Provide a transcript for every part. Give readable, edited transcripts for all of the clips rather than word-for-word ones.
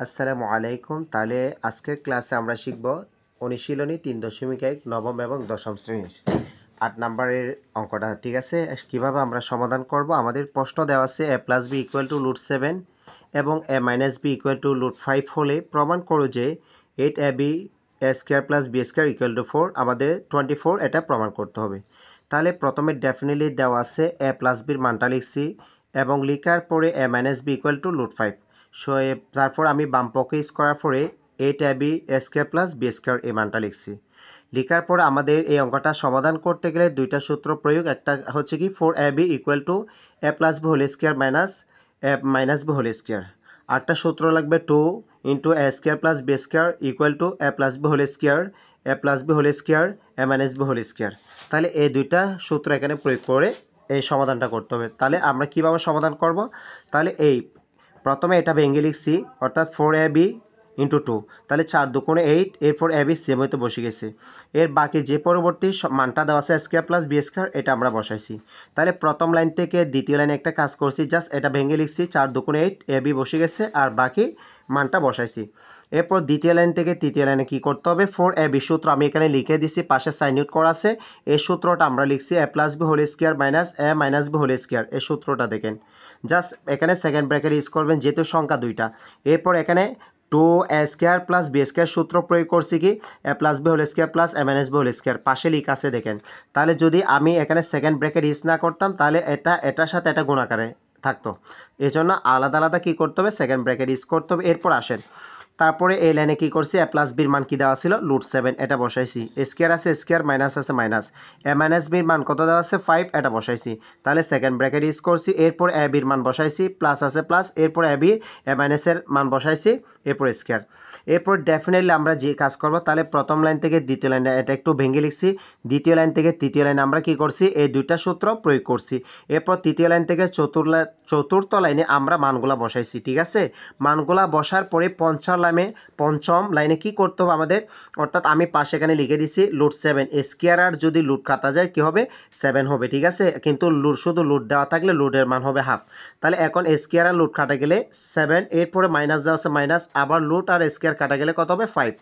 আসসালামু আলাইকুম। তাহলে আজকের ক্লাসে আমরা শিখব অনুশীলনী 3.1 নবম এবং দশম শ্রেণীর 8 নম্বরের অঙ্কটা। ঠিক আছে, কিভাবে আমরা সমাধান করব। আমাদের প্রশ্ন দেওয়া আছে a + b = √7 এবং a - b = √5 হলে প্রমাণ করো যে 8ab a² + b² = 4। আমাদের 24 এটা প্রমাণ করতে হবে। তাহলে প্রথমে ডেফিনেটলি দেওয়া আছে a + bর মানটা লিখছি এবং লেখার পরে a - b = √5। সো তারপর আমি বাম পক্ষে ইউজ করার পরে 8ab a² + b² এই মানটা লিখছি। লেখার পর আমাদের এই অঙ্কটা সমাধান করতে গেলে দুইটা সূত্র প্রয়োগ। একটা হচ্ছে কি 4ab = a + b² - a - b²। আরেকটা সূত্র লাগবে 2 a² + b² = a + b², a + b², a - b²। তাহলে এই দুইটা সূত্র এখানে প্রয়োগ করে এই সমাধানটা করতে হবে। তাহলে আমরা কিভাবে সমাধান করব? তাহলে এই প্রথমে এটা ভেঙে লিখছি, অর্থাৎ 4ab × 2, তাহলে 4 × 2 = 8। এরপর ab সেম হইতে বসে গেছে। এর বাকি যে পরবর্তী মানটা দেওয়া আছে a² + b², এটা আমরা বসাইছি। তাহলে প্রথম লাইন থেকে দ্বিতীয় লাইনে একটা কাজ করছি, জাস্ট এটা ভেঙে লিখছি, 4 × 2 = 8, ab বসে গেছে আর বাকি মানটা বসাইছি। এরপর দ্বিতীয় লাইন থেকে তৃতীয় লাইনে কি করতে হবে, 4ab সূত্র আমি এখানে লিখে দিছি, পাশে সাইন আউট করা আছে। এই সূত্রটা আমরা লিখছি a + b² - a - b²। এই সূত্রটা দেখেন, জাস্ট এখানে সেকেন্ড ব্র্যাকেট ইউজ করবেন যেহেতু সংখ্যা দুইটা। এরপর এখানে 2a² + b² সূত্র প্রয়োগ করছি কি a + b² + a - b² পাশে লিখা আছে দেখেন। তাহলে যদি আমি এখানে সেকেন্ড ব্র্যাকেট ইউজ না করতাম তাহলে এটার সাথে এটা গুণ আকারে থাকতো। এই জন্য আলাদা আলাদা কী করতে হবে, সেকেন্ড ব্র্যাকেট ইউজ করতে হবে। এরপর আসেন, তারপরে এই লাইনে কী করছি, a + bর মান কী দেওয়া ছিল, √7, এটা বসাইছি। স্কোয়ার আছে স্কোয়ার, মাইনাস আছে মাইনাস। a - bর মান কত দেওয়া আছে, 5, এটা বসাইছি। তাহলে সেকেন্ড ব্র্যাকেট ইউজ করছি। এরপর a bর মান বসাইছি, প্লাস আছে প্লাস। এরপর a - এর মান বসাইছি, এরপর স্কোয়ার। এরপর ডেফিনেটলি আমরা যে কাজ করব, তাহলে প্রথম লাইন থেকে দ্বিতীয় লাইনে এটা একটু ভেঙে লিখছি। দ্বিতীয় লাইন থেকে তৃতীয় লাইনে আমরা কি করছি, এই দুইটা সূত্র প্রয়োগ করছি। এরপর তৃতীয় লাইন থেকে চতুর্থ লাইনে আমরা মানগুলা বসাইছি। ঠিক আছে, মানগুলা বসার পরে পঞ্চম লাইনে কি করতে হবে আমাদের, অর্থাৎ আমি পাশে এখানে লিখে দিছি √7। স্কোয়ার আর যদি লুট কাটা যায় কি হবে, 7 হবে। ঠিক আছে, কিন্তু শুধু লুট দেওয়া থাকলে লুটের মান হবে হাফ। তাহলে এখন স্কোয়ার আর লুট কাটা গেলে 7, এরপরে মাইনাস দেওয়া আছে মাইনাস, আবার লুট আর স্কোয়ার কাটা গেলে কত হবে, 5।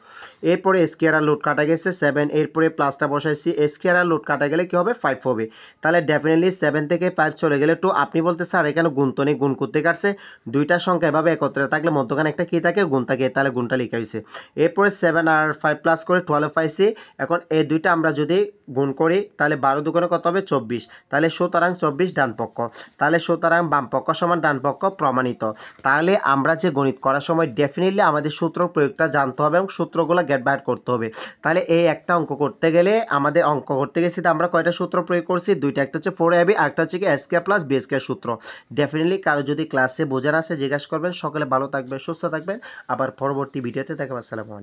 এরপরে স্কোয়ার আর লুট কাটা গেছে 7, এরপরে প্লাসটা বসাইছি। স্কোয়ার আর লুট কাটা গেলে কি হবে, 5 হবে। তাহলে ডেফিনেটলি 7 থেকে 5 চলে গেলে 2। আপনি বলতে স্যার এখানে গুণ তো নেই, গুণ করতে কাটছে। দুইটা সংখ্যা এভাবে একত্রে থাকলে মধ্যখানে একটা কী থাকে, গুণ থাকে, তাহলে গুণটা লিখা হয়েছে। এরপরে 7 আর 5 প্লাস করে 12 পাইছি। এখন এই দুইটা আমরা যদি গুণ করি তাহলে 12 দুগুণে কত হবে, 24। তাহলে সুতরাং 24 ডান পক্ষ। তাহলে সুতরাং বাম পক্ষ সমান ডান পক্ষ প্রমাণিত। তাহলে আমরা যে গণিত করার সময় ডেফিনেটলি আমাদের সূত্র প্রয়োগটা জানতে হবে এবং সূত্রগুলো গেট বাইট করতে হবে। তাহলে এই একটা অঙ্ক করতে গেলে আমাদের অঙ্ক করতে গেছি আমরা কয়টা সূত্র প্রয়োগ করছি, দুইটা। একটা হচ্ছে 4ab, আরেকটা হচ্ছে কি a² + b² সূত্র। ডেফিনেটলি কারো যদি ক্লাসে বোঝার আছে জিজ্ঞাসা করবেন। সকলে ভালো থাকবেন, সুস্থ থাকবেন। আবার পরবর্তী ভিডিওতে দেখাবো। আসসালামু আলাইকুম।